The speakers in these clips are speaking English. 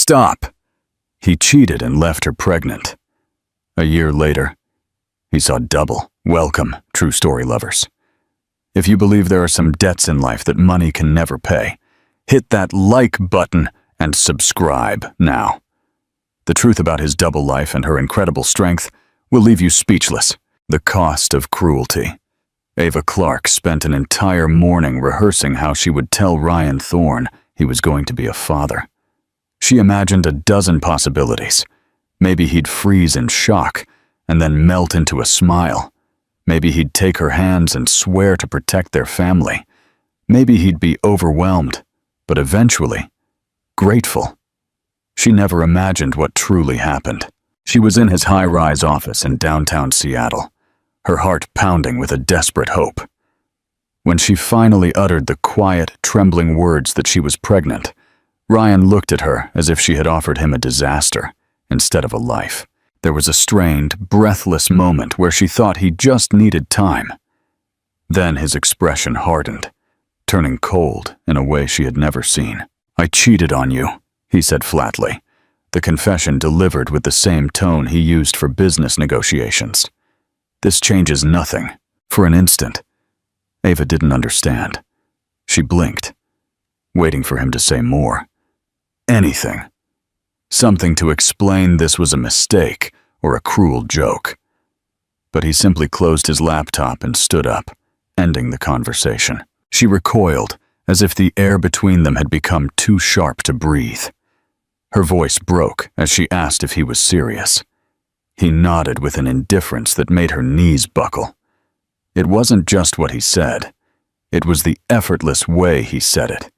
Stop! He cheated and left her pregnant. A year later, he saw double. Welcome, true story lovers. If you believe there are some debts in life that money can never pay, hit that like button and subscribe now. The truth about his double life and her incredible strength will leave you speechless. The cost of cruelty. Ava Clarke spent an entire morning rehearsing how she would tell Ryan Thorne he was going to be a father. She imagined a dozen possibilities. Maybe he'd freeze in shock and then melt into a smile. Maybe he'd take her hands and swear to protect their family. Maybe he'd be overwhelmed, but eventually, grateful. She never imagined what truly happened. She was in his high-rise office in downtown Seattle, her heart pounding with a desperate hope. When she finally uttered the quiet, trembling words that she was pregnant, Ryan looked at her as if she had offered him a disaster instead of a life. There was a strained, breathless moment where she thought he just needed time. Then his expression hardened, turning cold in a way she had never seen. "I cheated on you," he said flatly, the confession delivered with the same tone he used for business negotiations. "This changes nothing." For an instant, Ava didn't understand. She blinked, waiting for him to say more. Anything. Something to explain this was a mistake or a cruel joke. But he simply closed his laptop and stood up, ending the conversation. She recoiled, as if the air between them had become too sharp to breathe. Her voice broke as she asked if he was serious. He nodded with an indifference that made her knees buckle. It wasn't just what he said. It was the effortless way he said it,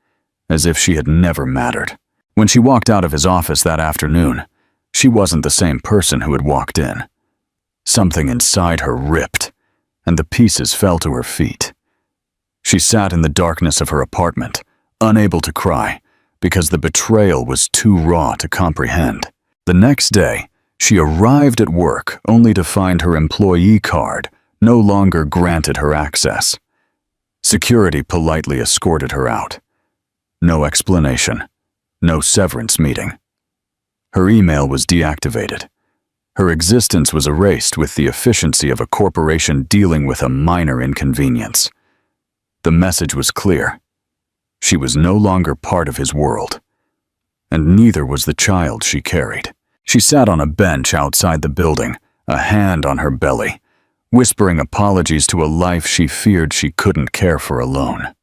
as if she had never mattered. When she walked out of his office that afternoon, she wasn't the same person who had walked in. Something inside her ripped, and the pieces fell to her feet. She sat in the darkness of her apartment, unable to cry, because the betrayal was too raw to comprehend. The next day, she arrived at work only to find her employee card no longer granted her access. Security politely escorted her out. No explanation. No severance meeting. Her email was deactivated. Her existence was erased with the efficiency of a corporation dealing with a minor inconvenience. The message was clear. She was no longer part of his world, and neither was the child she carried. She sat on a bench outside the building, a hand on her belly, whispering apologies to a life she feared she couldn't care for alone.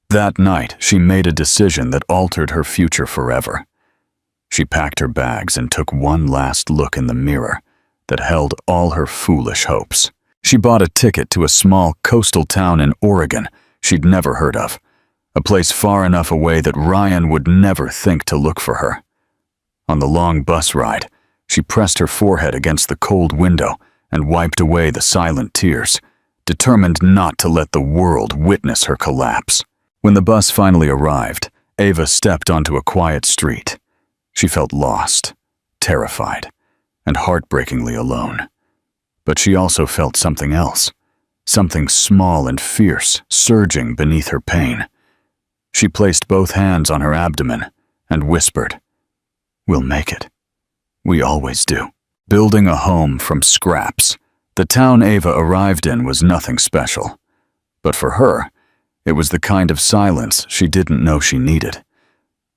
That night, she made a decision that altered her future forever. She packed her bags and took one last look in the mirror that held all her foolish hopes. She bought a ticket to a small coastal town in Oregon she'd never heard of, a place far enough away that Ryan would never think to look for her. On the long bus ride, she pressed her forehead against the cold window and wiped away the silent tears, determined not to let the world witness her collapse. When the bus finally arrived, Ava stepped onto a quiet street. She felt lost, terrified, and heartbreakingly alone. But she also felt something else, something small and fierce surging beneath her pain. She placed both hands on her abdomen and whispered, "We'll make it. We always do." Building a home from scraps, the town Ava arrived in was nothing special. But for her, it was the kind of silence she didn't know she needed.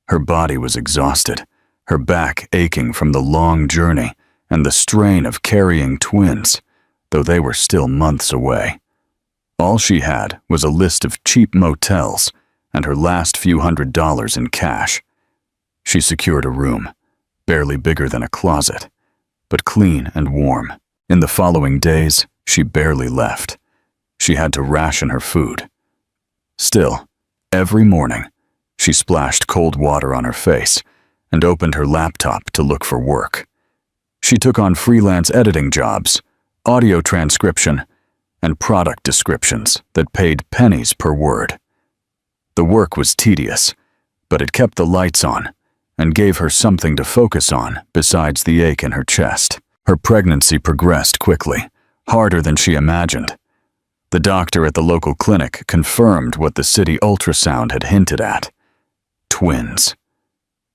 Her body was exhausted, her back aching from the long journey and the strain of carrying twins, though they were still months away. All she had was a list of cheap motels and her last few $100s in cash. She secured a room, barely bigger than a closet, but clean and warm. In the following days, she barely left. She had to ration her food. Still, every morning, she splashed cold water on her face and opened her laptop to look for work. She took on freelance editing jobs, audio transcription, and product descriptions that paid pennies per word. The work was tedious, but it kept the lights on and gave her something to focus on besides the ache in her chest. Her pregnancy progressed quickly, harder than she imagined. The doctor at the local clinic confirmed what the city ultrasound had hinted at: twins.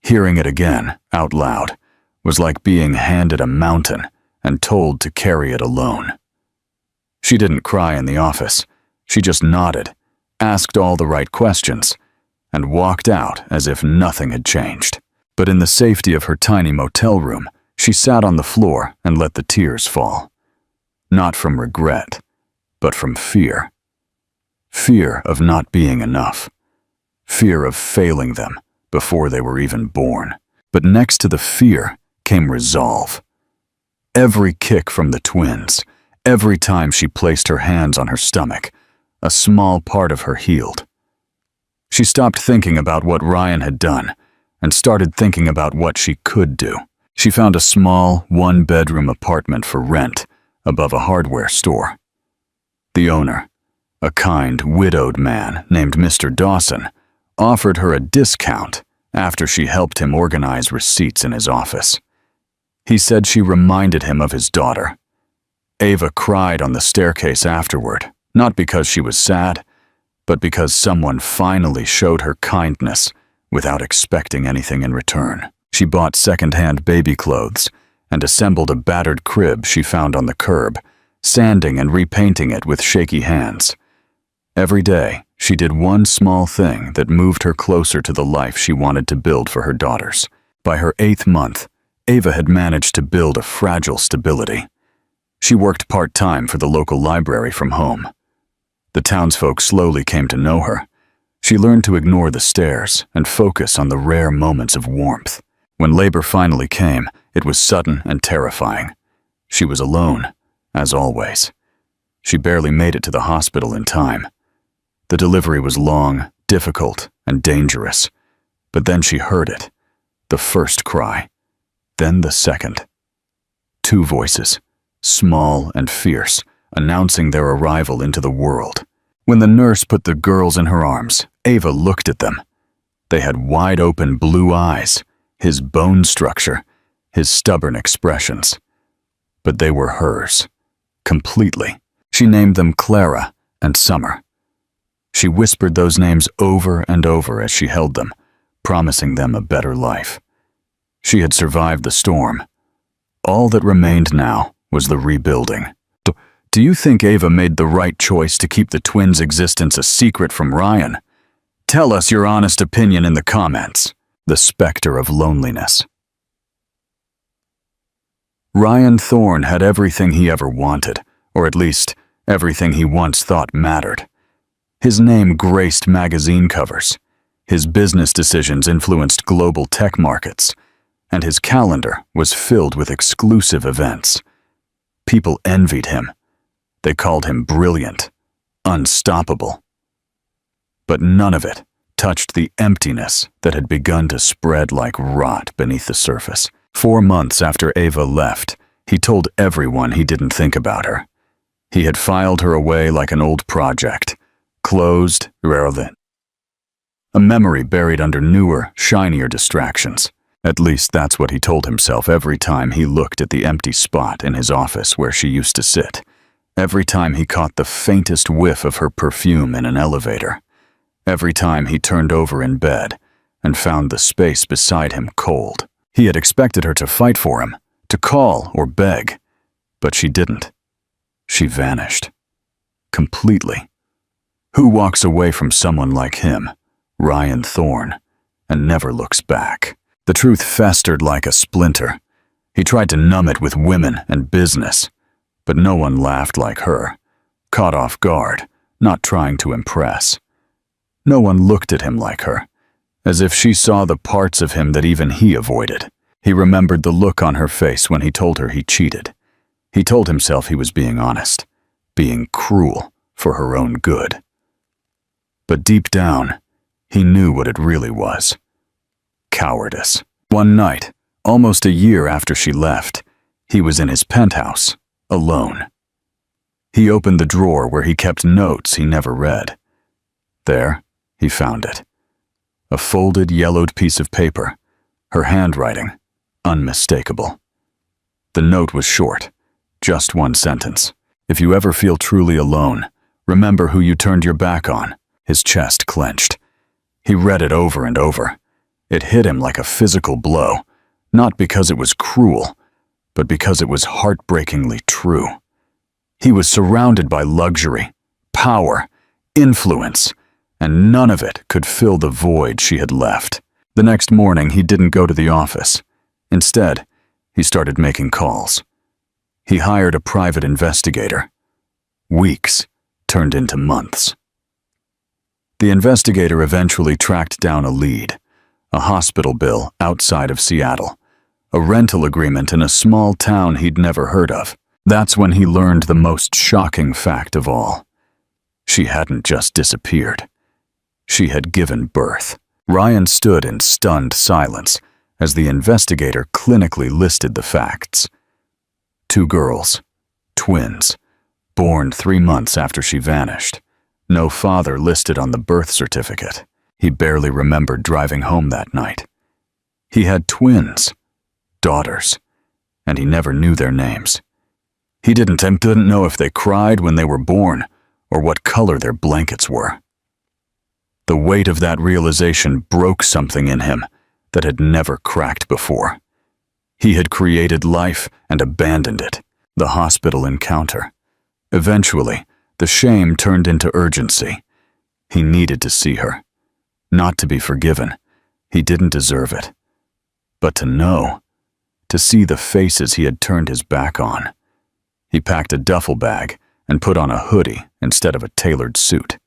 Hearing it again, out loud, was like being handed a mountain and told to carry it alone. She didn't cry in the office. She just nodded, asked all the right questions, and walked out as if nothing had changed. But in the safety of her tiny motel room, she sat on the floor and let the tears fall. Not from regret, but from fear. Fear of not being enough. Fear of failing them before they were even born. But next to the fear came resolve. Every kick from the twins, every time she placed her hands on her stomach, a small part of her healed. She stopped thinking about what Ryan had done and started thinking about what she could do. She found a small, one-bedroom apartment for rent above a hardware store. The owner, a kind, widowed man named Mr. Dawson, offered her a discount after she helped him organize receipts in his office. He said she reminded him of his daughter. Ava cried on the staircase afterward, not because she was sad, but because someone finally showed her kindness without expecting anything in return. She bought second-hand baby clothes and assembled a battered crib she found on the curb, sanding and repainting it with shaky hands. Every day, she did one small thing that moved her closer to the life she wanted to build for her daughters. By her 8th month, Ava had managed to build a fragile stability. She worked part-time for the local library from home. The townsfolk slowly came to know her. She learned to ignore the stares and focus on the rare moments of warmth. When labor finally came, it was sudden and terrifying. She was alone, as always. She barely made it to the hospital in time. The delivery was long, difficult, and dangerous. But then she heard it. The first cry. Then the second. 2 voices, small and fierce, announcing their arrival into the world. When the nurse put the girls in her arms, Ava looked at them. They had wide-open blue eyes, his bone structure, his stubborn expressions. But they were hers, completely. She named them Clara and Summer. She whispered those names over and over as she held them, promising them a better life. She had survived the storm. All that remained now was the rebuilding. Do you think Ava made the right choice to keep the twins' existence a secret from Ryan? Tell us your honest opinion in the comments. The specter of loneliness. Ryan Thorne had everything he ever wanted, or at least everything he once thought mattered. His name graced magazine covers. His business decisions influenced global tech markets, and his calendar was filled with exclusive events. People envied him. They called him brilliant, unstoppable. But none of it touched the emptiness that had begun to spread like rot beneath the surface. 4 months after Ava left, he told everyone he didn't think about her. He had filed her away like an old project, closed, irrelevant. A memory buried under newer, shinier distractions. At least that's what he told himself every time he looked at the empty spot in his office where she used to sit. Every time he caught the faintest whiff of her perfume in an elevator. Every time he turned over in bed and found the space beside him cold. He had expected her to fight for him, to call or beg, but she didn't. She vanished. Completely. Who walks away from someone like him, Ryan Thorne, and never looks back? The truth festered like a splinter. He tried to numb it with women and business, but no one laughed like her, caught off guard, not trying to impress. No one looked at him like her, as if she saw the parts of him that even he avoided. He remembered the look on her face when he told her he cheated. He told himself he was being honest, being cruel for her own good. But deep down, he knew what it really was. Cowardice. One night, almost a year after she left, he was in his penthouse, alone. He opened the drawer where he kept notes he never read. There, he found it. A folded, yellowed piece of paper, her handwriting, unmistakable. The note was short, just 1 sentence. If you ever feel truly alone, remember who you turned your back on. His chest clenched. He read it over and over. It hit him like a physical blow, not because it was cruel, but because it was heartbreakingly true. He was surrounded by luxury, power, influence, and none of it could fill the void she had left. The next morning, he didn't go to the office. Instead, he started making calls. He hired a private investigator. Weeks turned into months. The investigator eventually tracked down a lead, a hospital bill outside of Seattle, a rental agreement in a small town he'd never heard of. That's when he learned the most shocking fact of all. She hadn't just disappeared. She had given birth. Ryan stood in stunned silence as the investigator clinically listed the facts. 2 girls, twins, born 3 months after she vanished. No father listed on the birth certificate. He barely remembered driving home that night. He had twins, daughters, and he never knew their names. He didn't know if they cried when they were born or what color their blankets were. The weight of that realization broke something in him that had never cracked before. He had created life and abandoned it, the hospital encounter. Eventually, the shame turned into urgency. He needed to see her. Not to be forgiven. He didn't deserve it. But to know, to see the faces he had turned his back on. He packed a duffel bag and put on a hoodie instead of a tailored suit.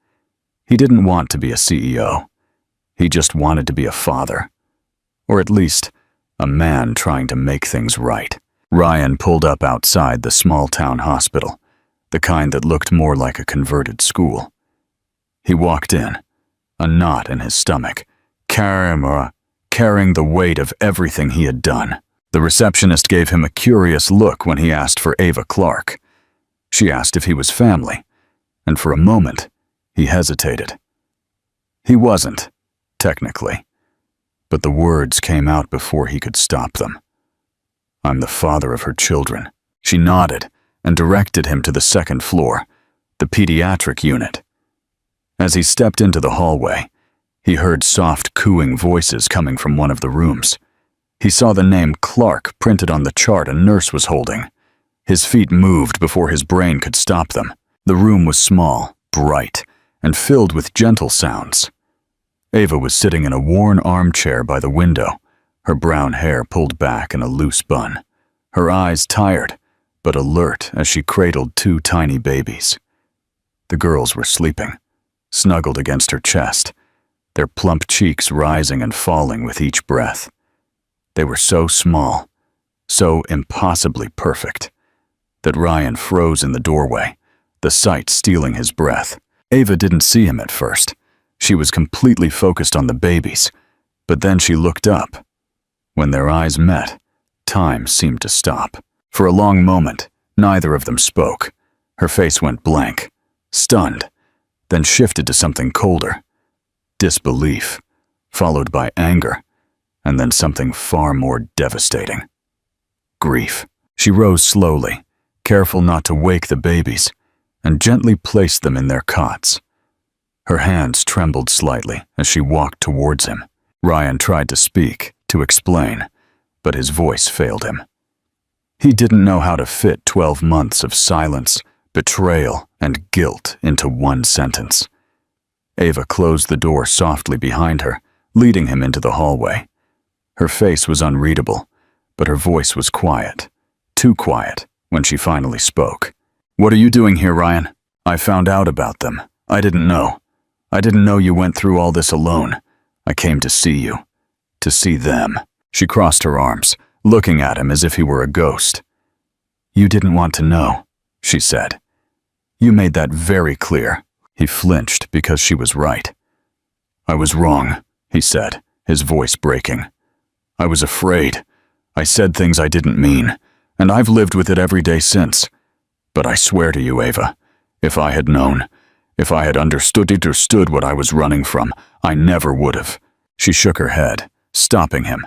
He didn't want to be a CEO. He just wanted to be a father. Or at least, a man trying to make things right. Ryan pulled up outside the small-town hospital, the kind that looked more like a converted school. He walked in, a knot in his stomach, carrying the weight of everything he had done. The receptionist gave him a curious look when he asked for Ava Clark. She asked if he was family, and for a moment, he hesitated. He wasn't, technically, but the words came out before he could stop them. I'm the father of her children. She nodded and directed him to the second floor, the pediatric unit. As he stepped into the hallway, he heard soft cooing voices coming from one of the rooms. He saw the name Clark printed on the chart a nurse was holding. His feet moved before his brain could stop them. The room was small, bright, and filled with gentle sounds. Ava was sitting in a worn armchair by the window, her brown hair pulled back in a loose bun, her eyes tired but alert as she cradled 2 tiny babies. The girls were sleeping, snuggled against her chest, their plump cheeks rising and falling with each breath. They were so small, so impossibly perfect, that Ryan froze in the doorway, the sight stealing his breath. Ava didn't see him at first. She was completely focused on the babies, but then she looked up. When their eyes met, time seemed to stop. For a long moment, neither of them spoke. Her face went blank, stunned, then shifted to something colder. Disbelief, followed by anger, and then something far more devastating. Grief. She rose slowly, careful not to wake the babies, and gently placed them in their cots. Her hands trembled slightly as she walked towards him. Ryan tried to speak, to explain, but his voice failed him. He didn't know how to fit 12 months of silence, betrayal, and guilt into one sentence. Ava closed the door softly behind her, leading him into the hallway. Her face was unreadable, but her voice was quiet, too quiet, when she finally spoke. What are you doing here, Ryan? I found out about them. I didn't know. I didn't know you went through all this alone. I came to see you. To see them. She crossed her arms, looking at him as if he were a ghost. You didn't want to know, she said. You made that very clear. He flinched because she was right. I was wrong, he said, his voice breaking. I was afraid. I said things I didn't mean, and I've lived with it every day since. But I swear to you, Ava, if I had known, if I had understood what I was running from, I never would have. She shook her head, stopping him.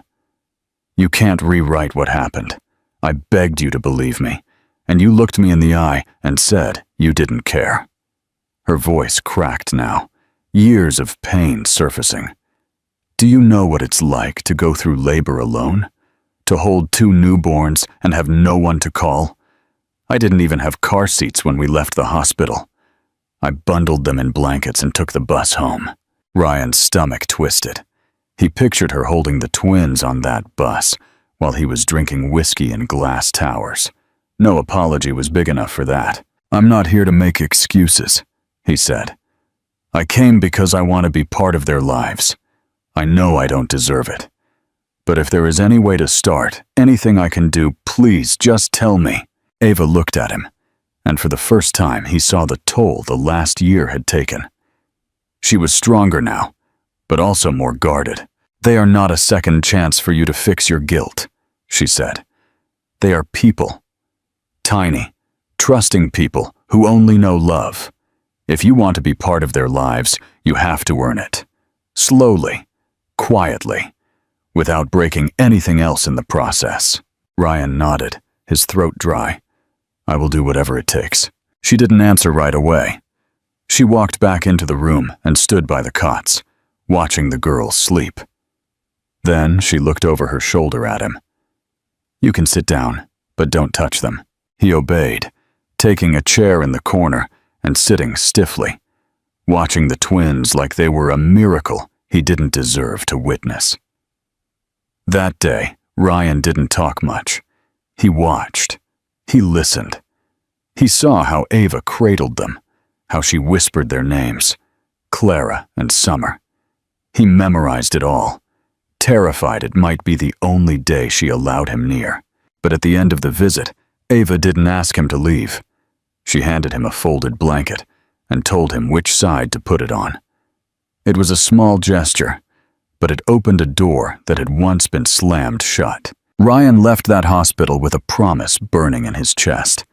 You can't rewrite what happened. I begged you to believe me, and you looked me in the eye and said you didn't care. Her voice cracked now, years of pain surfacing. Do you know what it's like to go through labor alone? To hold 2 newborns and have no one to call? I didn't even have car seats when we left the hospital. I bundled them in blankets and took the bus home. Ryan's stomach twisted. He pictured her holding the twins on that bus while he was drinking whiskey in glass towers. No apology was big enough for that. "I'm not here to make excuses," he said. "I came because I want to be part of their lives. I know I don't deserve it. But if there is any way to start, anything I can do, please just tell me." Ava looked at him, and for the first time he saw the toll the last year had taken. She was stronger now, but also more guarded. "They are not a second chance for you to fix your guilt," she said. "They are people. Tiny, trusting people who only know love. If you want to be part of their lives, you have to earn it. Slowly, quietly, without breaking anything else in the process." Ryan nodded, his throat dry. "I will do whatever it takes." She didn't answer right away. She walked back into the room and stood by the cots, watching the girls sleep. Then she looked over her shoulder at him. "You can sit down, but don't touch them." He obeyed, taking a chair in the corner and sitting stiffly, watching the twins like they were a miracle he didn't deserve to witness. That day, Ryan didn't talk much. He watched. He listened. He saw how Ava cradled them, how she whispered their names, Clara and Summer. He memorized it all, terrified it might be the only day she allowed him near. But at the end of the visit, Ava didn't ask him to leave. She handed him a folded blanket and told him which side to put it on. It was a small gesture, but it opened a door that had once been slammed shut. Ryan left that hospital with a promise burning in his chest.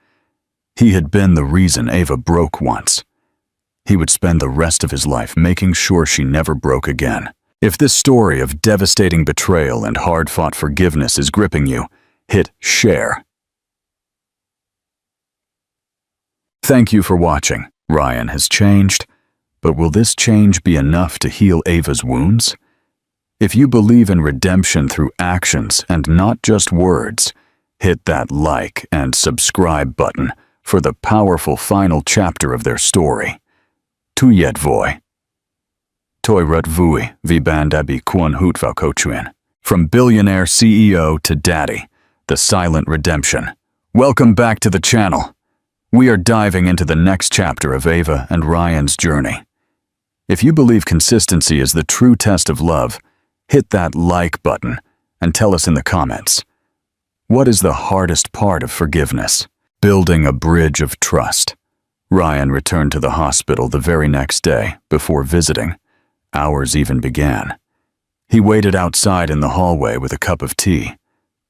He had been the reason Ava broke once. He would spend the rest of his life making sure she never broke again. If this story of devastating betrayal and hard-fought forgiveness is gripping you, hit share. Thank you for watching. Ryan has changed, but will this change be enough to heal Ava's wounds? If you believe in redemption through actions and not just words, hit that like and subscribe button for the powerful final chapter of their story. Tu yet voi. Toi rut vui vi band abi kwon hut vau kochuin. From Billionaire CEO to Daddy, the silent redemption. Welcome back to the channel. We are diving into the next chapter of Ava and Ryan's journey. If you believe consistency is the true test of love, hit that like button and tell us in the comments. What is the hardest part of forgiveness? Building a bridge of trust. Ryan returned to the hospital the very next day before visiting. Hours even began. He waited outside in the hallway with a cup of tea.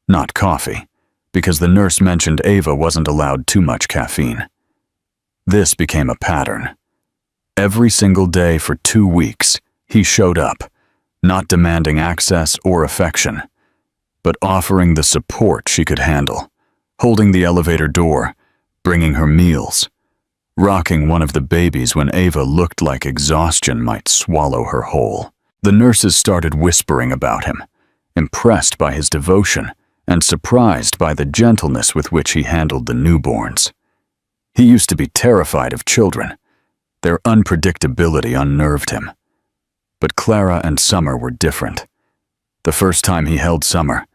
Not coffee, because the nurse mentioned Ava wasn't allowed too much caffeine. This became a pattern. Every single day for 2 weeks, he showed up, not demanding access or affection, but offering the support she could handle, holding the elevator door, bringing her meals, rocking one of the babies when Ava looked like exhaustion might swallow her whole. The nurses started whispering about him, impressed by his devotion and surprised by the gentleness with which he handled the newborns. He used to be terrified of children. Their unpredictability unnerved him. But Clara and Summer were different. The first time he held Summer,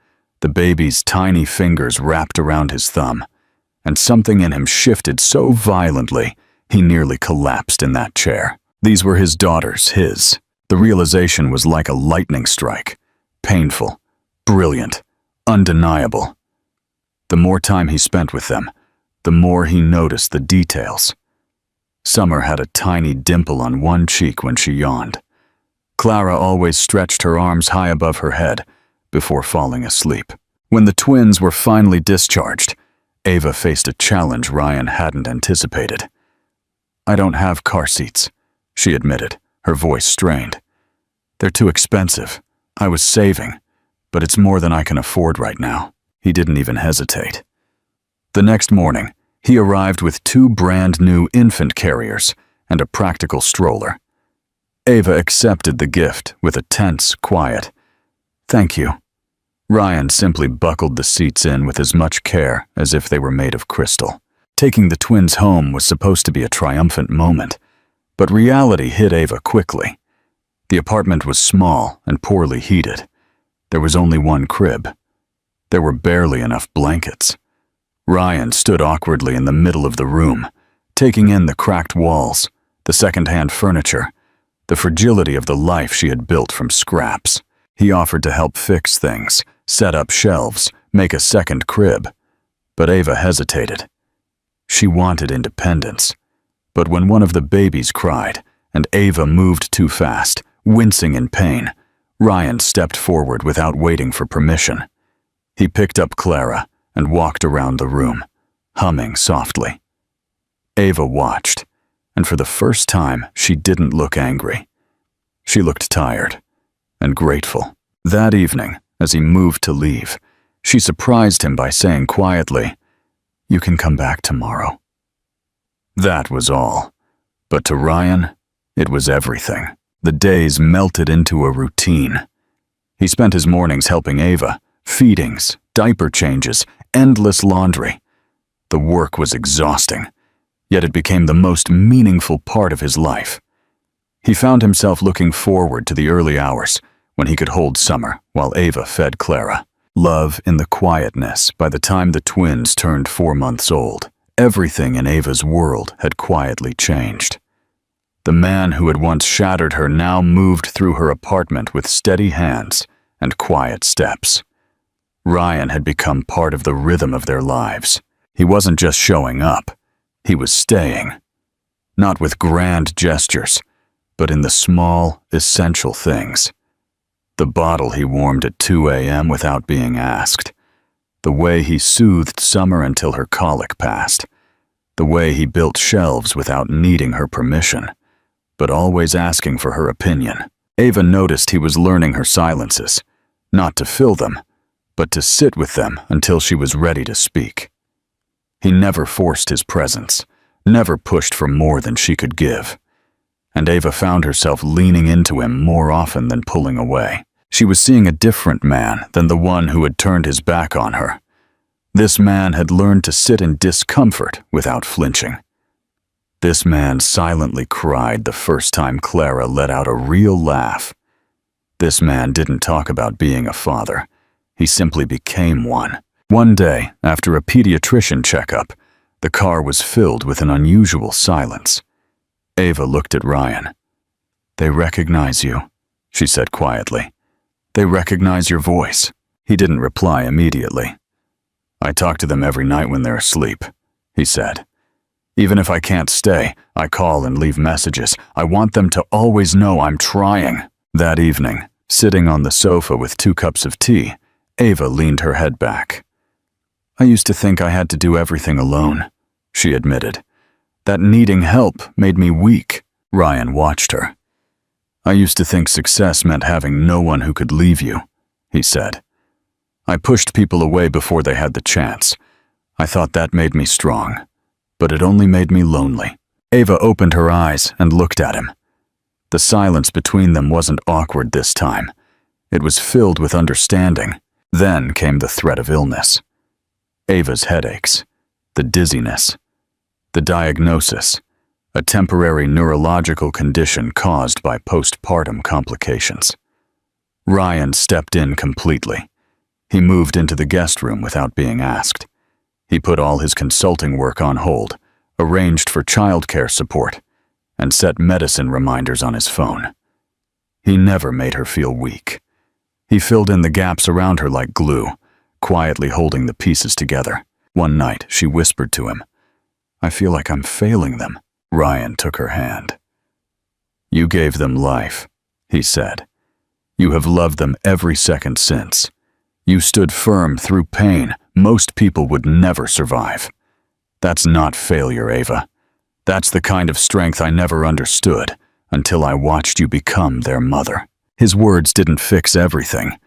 the baby's tiny fingers wrapped around his thumb, and something in him shifted so violently he nearly collapsed in that chair. These were his daughters, his. The realization was like a lightning strike, painful, brilliant, undeniable. The more time he spent with them, the more he noticed the details. Summer had a tiny dimple on one cheek when she yawned. Clara always stretched her arms high above her head before falling asleep. When the twins were finally discharged, Ava faced a challenge Ryan hadn't anticipated. "I don't have car seats," she admitted, her voice strained. "They're too expensive. I was saving, but it's more than I can afford right now." He didn't even hesitate. The next morning, he arrived with 2 brand-new infant carriers and a practical stroller. Ava accepted the gift with a tense quiet. "Thank you." Ryan simply buckled the seats in with as much care as if they were made of crystal. Taking the twins home was supposed to be a triumphant moment, but reality hit Ava quickly. The apartment was small and poorly heated. There was only one crib. There were barely enough blankets. Ryan stood awkwardly in the middle of the room, taking in the cracked walls, the second-hand furniture, the fragility of the life she had built from scraps. He offered to help fix things, set up shelves, make a second crib. But Ava hesitated. She wanted independence. But when one of the babies cried, and Ava moved too fast, wincing in pain, Ryan stepped forward without waiting for permission. He picked up Clara and walked around the room, humming softly. Ava watched, and for the first time, she didn't look angry. She looked tired and grateful. That evening, as he moved to leave, she surprised him by saying quietly, "You can come back tomorrow." That was all. But to Ryan, it was everything. The days melted into a routine. He spent his mornings helping Ava, feedings, diaper changes, endless laundry. The work was exhausting, yet it became the most meaningful part of his life. He found himself looking forward to the early hours when he could hold Summer while Ava fed Clara. Love in the quietness. By the time the twins turned 4 months old, everything in Ava's world had quietly changed. The man who had once shattered her now moved through her apartment with steady hands and quiet steps. Ryan had become part of the rhythm of their lives. He wasn't just showing up, he was staying. Not with grand gestures, but in the small, essential things. The bottle he warmed at 2 a.m. without being asked. The way he soothed Summer until her colic passed. The way he built shelves without needing her permission, but always asking for her opinion. Ava noticed he was learning her silences, not to fill them, but to sit with them until she was ready to speak. He never forced his presence, never pushed for more than she could give. And Ava found herself leaning into him more often than pulling away. She was seeing a different man than the one who had turned his back on her. This man had learned to sit in discomfort without flinching. This man silently cried the first time Clara let out a real laugh. This man didn't talk about being a father. He simply became one. One day, after a pediatrician checkup, the car was filled with an unusual silence. Ava looked at Ryan. "They recognize you," she said quietly. "They recognize your voice." He didn't reply immediately. "I talk to them every night when they're asleep," he said. "Even if I can't stay, I call and leave messages. I want them to always know I'm trying." That evening, sitting on the sofa with 2 cups of tea, Ava leaned her head back. "I used to think I had to do everything alone," she admitted. "That needing help made me weak." Ryan watched her. "I used to think success meant having no one who could leave you," he said. "I pushed people away before they had the chance. I thought that made me strong, but it only made me lonely." Ava opened her eyes and looked at him. The silence between them wasn't awkward this time. It was filled with understanding. Then came the threat of illness. Ava's headaches, the dizziness, the diagnosis, a temporary neurological condition caused by postpartum complications. Ryan stepped in completely. He moved into the guest room without being asked. He put all his consulting work on hold, arranged for childcare support, and set medicine reminders on his phone. He never made her feel weak. He filled in the gaps around her like glue, quietly holding the pieces together. One night, she whispered to him, "I feel like I'm failing them." Ryan took her hand. "You gave them life," he said. "You have loved them every second since. You stood firm through pain most people would never survive. That's not failure, Ava. That's the kind of strength I never understood until I watched you become their mother." His words didn't fix everything,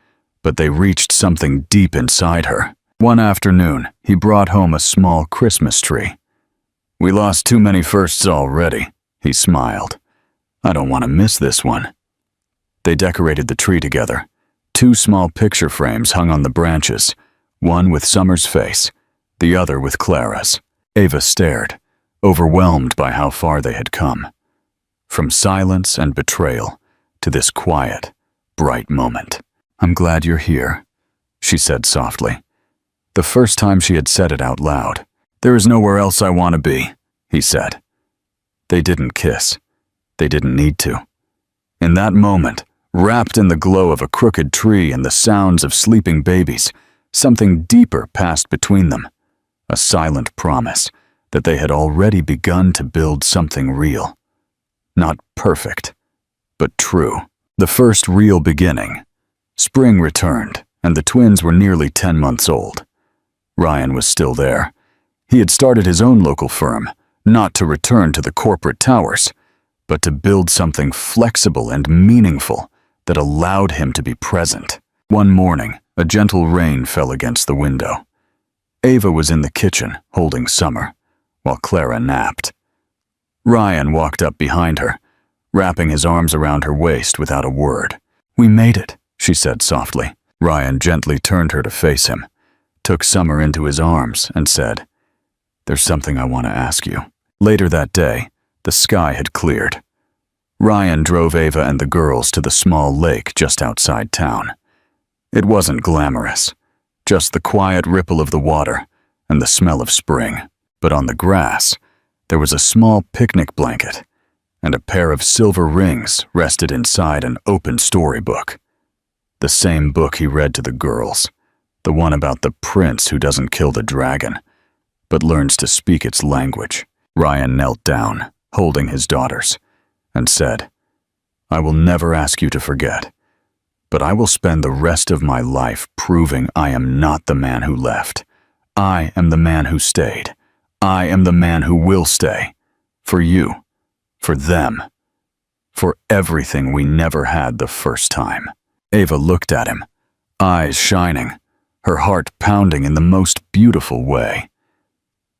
but they reached something deep inside her. One afternoon, he brought home a small Christmas tree. "We lost too many firsts already," he smiled. I don't want to miss this one. They decorated the tree together. 2 small picture frames hung on the branches, one with Summer's face, the other with Clara's. Ava stared, overwhelmed by how far they had come. From silence and betrayal to this quiet, bright moment. I'm glad you're here, she said softly. The first time she had said it out loud. There is nowhere else I want to be, he said. They didn't kiss. They didn't need to. In that moment, wrapped in the glow of a crooked tree and the sounds of sleeping babies, something deeper passed between them. A silent promise that they had already begun to build something real. Not perfect, but true. The first real beginning. Spring returned, and the twins were nearly 10 months old. Ryan was still there. He had started his own local firm, not to return to the corporate towers, but to build something flexible and meaningful that allowed him to be present. One morning, a gentle rain fell against the window. Ava was in the kitchen, holding Summer, while Clara napped. Ryan walked up behind her, wrapping his arms around her waist without a word. We made it, she said softly. Ryan gently turned her to face him, took Summer into his arms, and said, There's something I want to ask you. Later that day, the sky had cleared. Ryan drove Ava and the girls to the small lake just outside town. It wasn't glamorous, just the quiet ripple of the water and the smell of spring. But on the grass, there was a small picnic blanket, and a pair of silver rings rested inside an open storybook. The same book he read to the girls, the one about the prince who doesn't kill the dragon, but learns to speak its language. Ryan knelt down, holding his daughters, and said, I will never ask you to forget, but I will spend the rest of my life proving I am not the man who left. I am the man who stayed. I am the man who will stay. For you, for them, for everything we never had the first time. Ava looked at him, eyes shining, her heart pounding in the most beautiful way.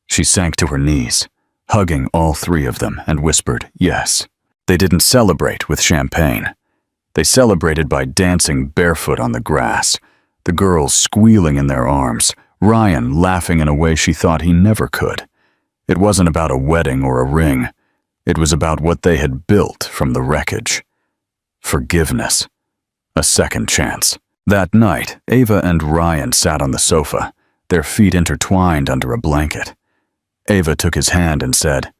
She sank to her knees, hugging all 3 of them, and whispered, yes. They didn't celebrate with champagne. They celebrated by dancing barefoot on the grass, the girls squealing in their arms, Ryan laughing in a way she thought he never could. It wasn't about a wedding or a ring. It was about what they had built from the wreckage. Forgiveness. A second chance. That night, Ava and Ryan sat on the sofa, their feet intertwined under a blanket. Ava took his hand and said,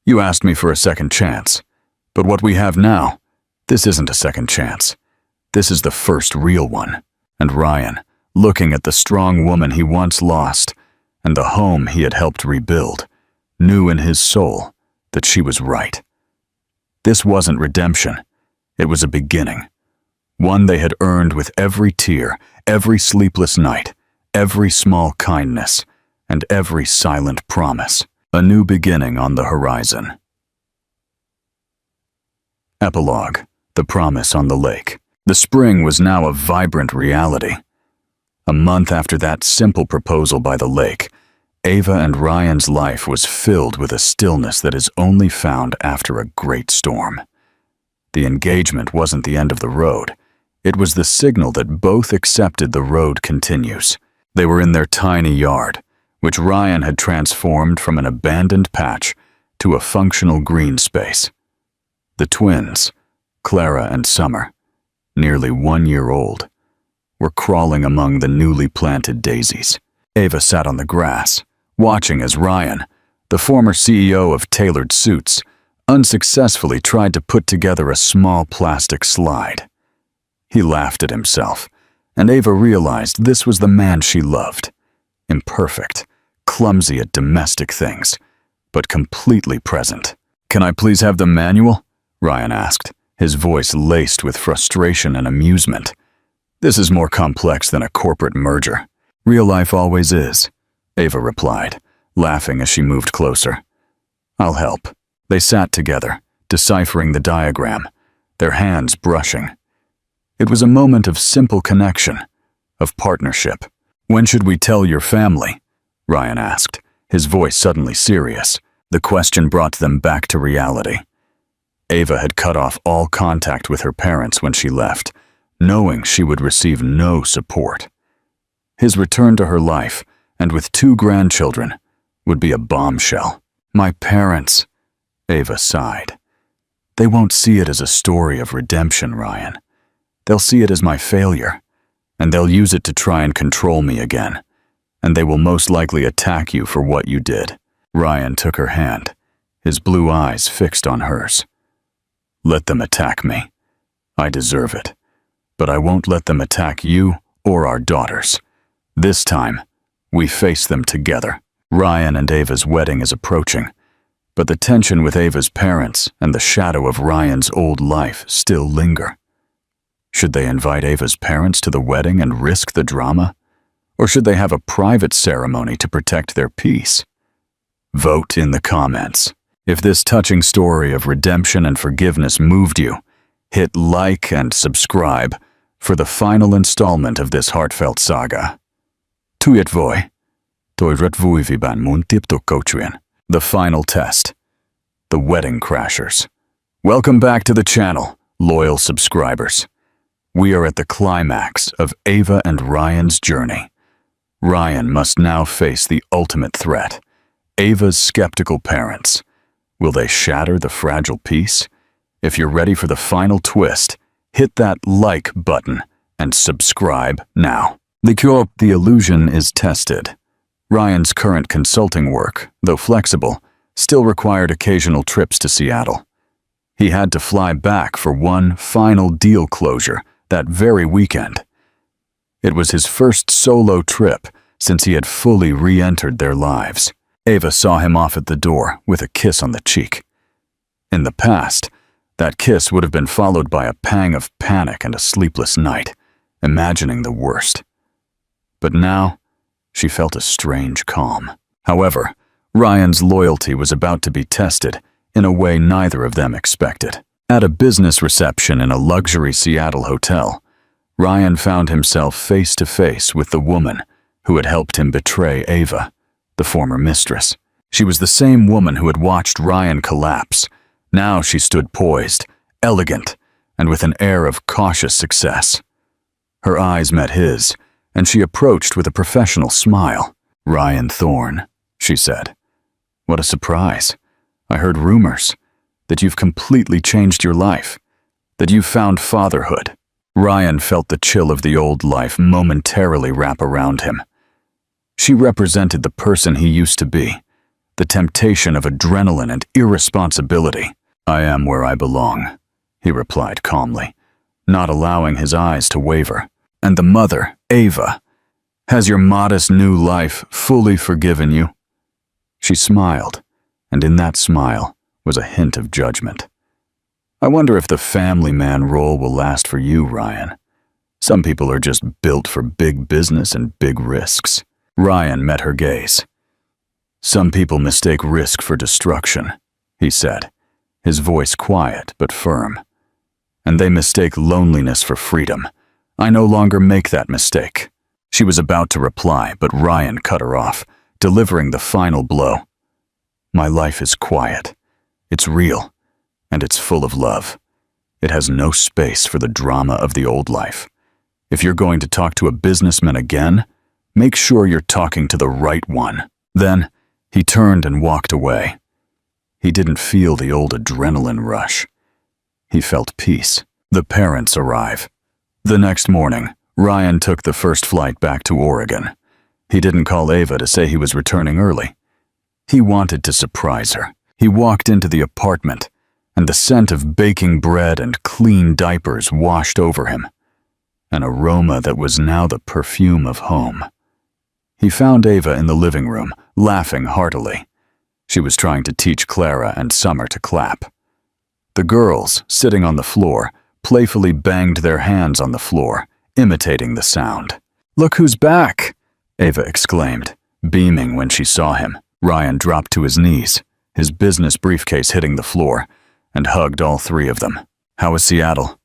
You asked me for a second chance, but what we have now, this isn't a second chance. This is the first real one. And Ryan, looking at the strong woman he once lost and the home he had helped rebuild, knew in his soul that she was right. This wasn't redemption. It was a beginning. One they had earned with every tear, every sleepless night, every small kindness, and every silent promise. A new beginning on the horizon. Epilogue. The promise on the lake. The spring was now a vibrant reality. A month after that simple proposal by the lake, Ava and Ryan's life was filled with a stillness that is only found after a great storm. The engagement wasn't the end of the road. It was the signal that both accepted the road continues. They were in their tiny yard, which Ryan had transformed from an abandoned patch to a functional green space. The twins, Clara and Summer, nearly 1 year old, were crawling among the newly planted daisies. Ava sat on the grass, watching as Ryan, the former CEO of Tailored Suits, unsuccessfully tried to put together a small plastic slide. He laughed at himself, and Ava realized this was the man she loved. Imperfect, clumsy at domestic things, but completely present. Can I please have the manual? Ryan asked, his voice laced with frustration and amusement. This is more complex than a corporate merger. Real life always is, Ava replied, laughing as she moved closer. I'll help. They sat together, deciphering the diagram, their hands brushing. It was a moment of simple connection, of partnership. When should we tell your family? Ryan asked, his voice suddenly serious. The question brought them back to reality. Ava had cut off all contact with her parents when she left, knowing she would receive no support. His return to her life, and with 2 grandchildren, would be a bombshell. My parents, Ava sighed. They won't see it as a story of redemption, Ryan. They'll see it as my failure, and they'll use it to try and control me again, and they will most likely attack you for what you did. Ryan took her hand, his blue eyes fixed on hers. Let them attack me. I deserve it. But I won't let them attack you or our daughters. This time, we face them together. Ryan and Ava's wedding is approaching, but the tension with Ava's parents and the shadow of Ryan's old life still linger. Should they invite Ava's parents to the wedding and risk the drama? Or should they have a private ceremony to protect their peace? Vote in the comments. If this touching story of redemption and forgiveness moved you, hit like and subscribe for the final installment of this heartfelt saga. Tuyet voi, toirat vui viban mun tiptok kochuyen. The final test. The Wedding Crashers. Welcome back to the channel, loyal subscribers. We are at the climax of Ava and Ryan's journey. Ryan must now face the ultimate threat, Ava's skeptical parents. Will they shatter the fragile peace? If you're ready for the final twist, hit that like button and subscribe now. The illusion is tested. Ryan's current consulting work, though flexible, still required occasional trips to Seattle. He had to fly back for one final deal closure that very weekend. It was his first solo trip since he had fully re-entered their lives. Ava saw him off at the door with a kiss on the cheek. In the past, that kiss would have been followed by a pang of panic and a sleepless night, imagining the worst. But now, she felt a strange calm. However, Ryan's loyalty was about to be tested in a way neither of them expected. At a business reception in a luxury Seattle hotel, Ryan found himself face to face with the woman who had helped him betray Ava, the former mistress. She was the same woman who had watched Ryan collapse. Now she stood poised, elegant, and with an air of cautious success. Her eyes met his, and she approached with a professional smile. "Ryan Thorne," she said. "What a surprise. I heard rumors that you've completely changed your life, that you've found fatherhood." Ryan felt the chill of the old life momentarily wrap around him. She represented the person he used to be, the temptation of adrenaline and irresponsibility. "I am where I belong," he replied calmly, not allowing his eyes to waver. "And the mother, Ava, has your modest new life fully forgiven you?" She smiled, and in that smile was a hint of judgment. "I wonder if the family man role will last for you, Ryan. Some people are just built for big business and big risks." Ryan met her gaze. "Some people mistake risk for destruction," he said, his voice quiet but firm. "And they mistake loneliness for freedom. I no longer make that mistake." She was about to reply, but Ryan cut her off, delivering the final blow. "My life is quiet. It's real, and it's full of love. It has no space for the drama of the old life. If you're going to talk to a businessman again, make sure you're talking to the right one." Then, he turned and walked away. He didn't feel the old adrenaline rush. He felt peace. The parents arrive. The next morning, Ryan took the first flight back to Oregon. He didn't call Ava to say he was returning early. He wanted to surprise her. He walked into the apartment, and the scent of baking bread and clean diapers washed over him, an aroma that was now the perfume of home. He found Ava in the living room, laughing heartily. She was trying to teach Clara and Summer to clap. The girls, sitting on the floor, playfully banged their hands on the floor, imitating the sound. "Look who's back!" Ava exclaimed, beaming when she saw him. Ryan dropped to his knees, his business briefcase hitting the floor, and hugged all 3 of them. "How is Seattle?"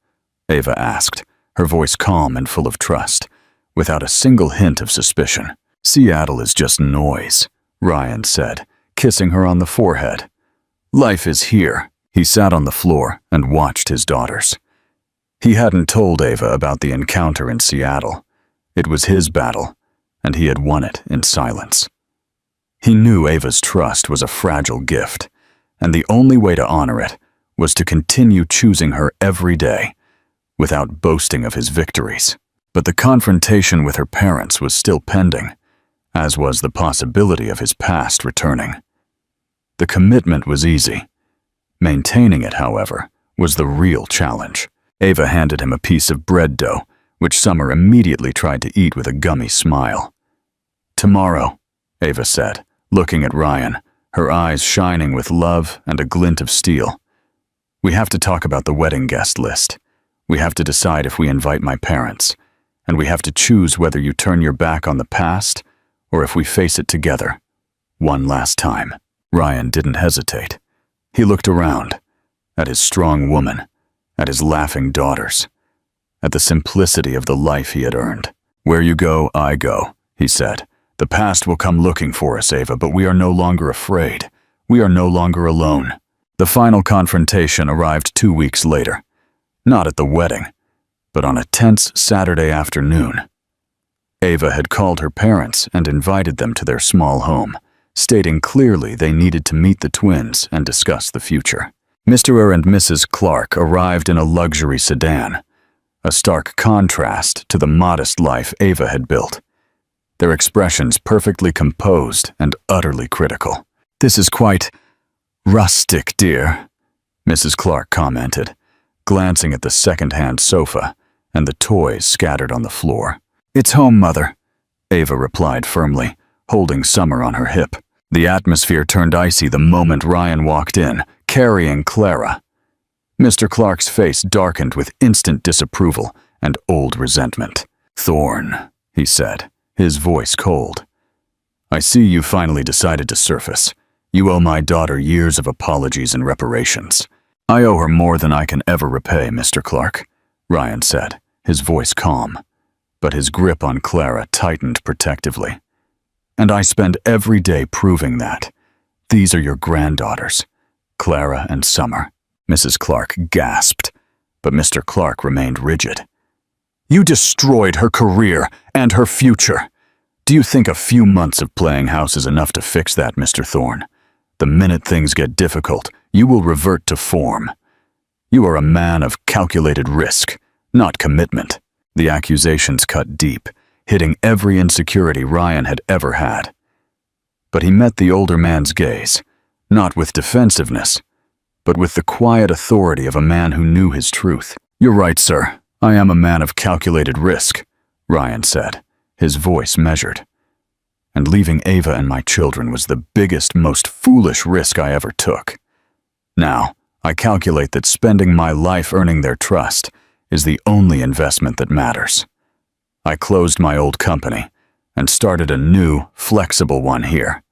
Ava asked, her voice calm and full of trust, without a single hint of suspicion. "Seattle is just noise," Ryan said, kissing her on the forehead. "Life is here." He sat on the floor and watched his daughters. He hadn't told Ava about the encounter in Seattle. It was his battle, and he had won it in silence. He knew Ava's trust was a fragile gift, and the only way to honor it was to continue choosing her every day, without boasting of his victories. But the confrontation with her parents was still pending, as was the possibility of his past returning. The commitment was easy. Maintaining it, however, was the real challenge. Ava handed him a piece of bread dough, which Summer immediately tried to eat with a gummy smile. "Tomorrow," Ava said, looking at Ryan, her eyes shining with love and a glint of steel. "We have to talk about the wedding guest list. We have to decide if we invite my parents, and we have to choose whether you turn your back on the past or if we face it together, one last time." Ryan didn't hesitate. He looked around, at his strong woman, at his laughing daughters, at the simplicity of the life he had earned. "Where you go, I go," he said. "The past will come looking for us, Ava, but we are no longer afraid. We are no longer alone." The final confrontation arrived 2 weeks later, not at the wedding, but on a tense Saturday afternoon. Ava had called her parents and invited them to their small home, stating clearly they needed to meet the twins and discuss the future. Mr. and Mrs. Clark arrived in a luxury sedan, a stark contrast to the modest life Ava had built, their expressions perfectly composed and utterly critical. "This is quite rustic, dear," Mrs. Clark commented, glancing at the second-hand sofa and the toys scattered on the floor. "It's home, Mother," Ava replied firmly, holding Summer on her hip. The atmosphere turned icy the moment Ryan walked in, carrying Clara. Mr. Clark's face darkened with instant disapproval and old resentment. "Thorne," he said, his voice cold. "I see you finally decided to surface. You owe my daughter years of apologies and reparations." "I owe her more than I can ever repay, Mr. Clark," Ryan said, his voice calm, but his grip on Clara tightened protectively. "And I spend every day proving that. These are your granddaughters, Clara and Summer." Mrs. Clark gasped, but Mr. Clark remained rigid. "You destroyed her career and her future. Do you think a few months of playing house is enough to fix that, Mr. Thorne? The minute things get difficult, you will revert to form. You are a man of calculated risk, not commitment." The accusations cut deep, hitting every insecurity Ryan had ever had. But he met the older man's gaze, not with defensiveness, but with the quiet authority of a man who knew his truth. "You're right, sir. I am a man of calculated risk," Ryan said, his voice measured. "And leaving Ava and my children was the biggest, most foolish risk I ever took. Now, I calculate that spending my life earning their trust is the only investment that matters. I closed my old company and started a new, flexible one here.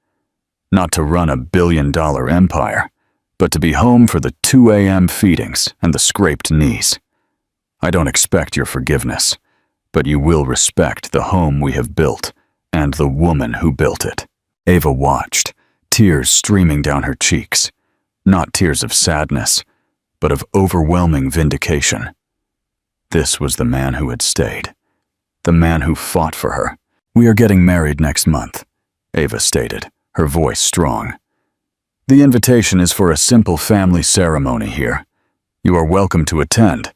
Not to run a billion-dollar empire, but to be home for the 2 a.m. feedings and the scraped knees. I don't expect your forgiveness, but you will respect the home we have built and the woman who built it." Ava watched, tears streaming down her cheeks. Not tears of sadness, but of overwhelming vindication. This was the man who had stayed, the man who fought for her. "We are getting married next month," Ava stated, her voice strong. "The invitation is for a simple family ceremony here. You are welcome to attend,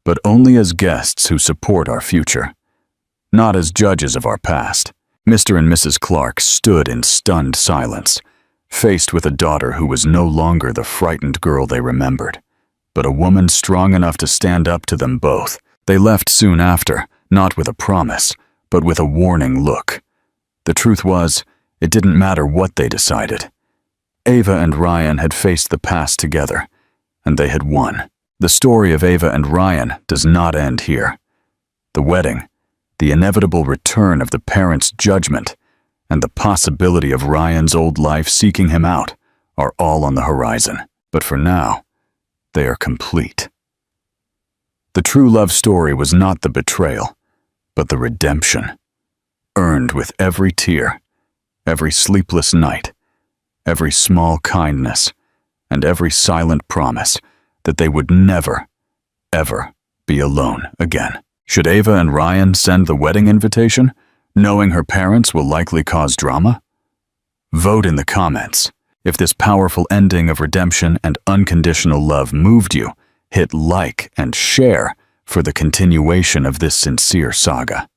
but only as guests who support our future, not as judges of our past." Mr. and Mrs. Clark stood in stunned silence, faced with a daughter who was no longer the frightened girl they remembered, but a woman strong enough to stand up to them both. They left soon after, not with a promise, but with a warning look. The truth was, it didn't matter what they decided. Ava and Ryan had faced the past together, and they had won. The story of Ava and Ryan does not end here. The wedding, the inevitable return of the parents' judgment, and the possibility of Ryan's old life seeking him out are all on the horizon. But for now, they are complete. The true love story was not the betrayal, but the redemption, earned with every tear, every sleepless night, every small kindness, and every silent promise that they would never, ever be alone again. Should Ava and Ryan send the wedding invitation, knowing her parents will likely cause drama? Vote in the comments. If this powerful ending of redemption and unconditional love moved you, hit like and share for the continuation of this sincere saga.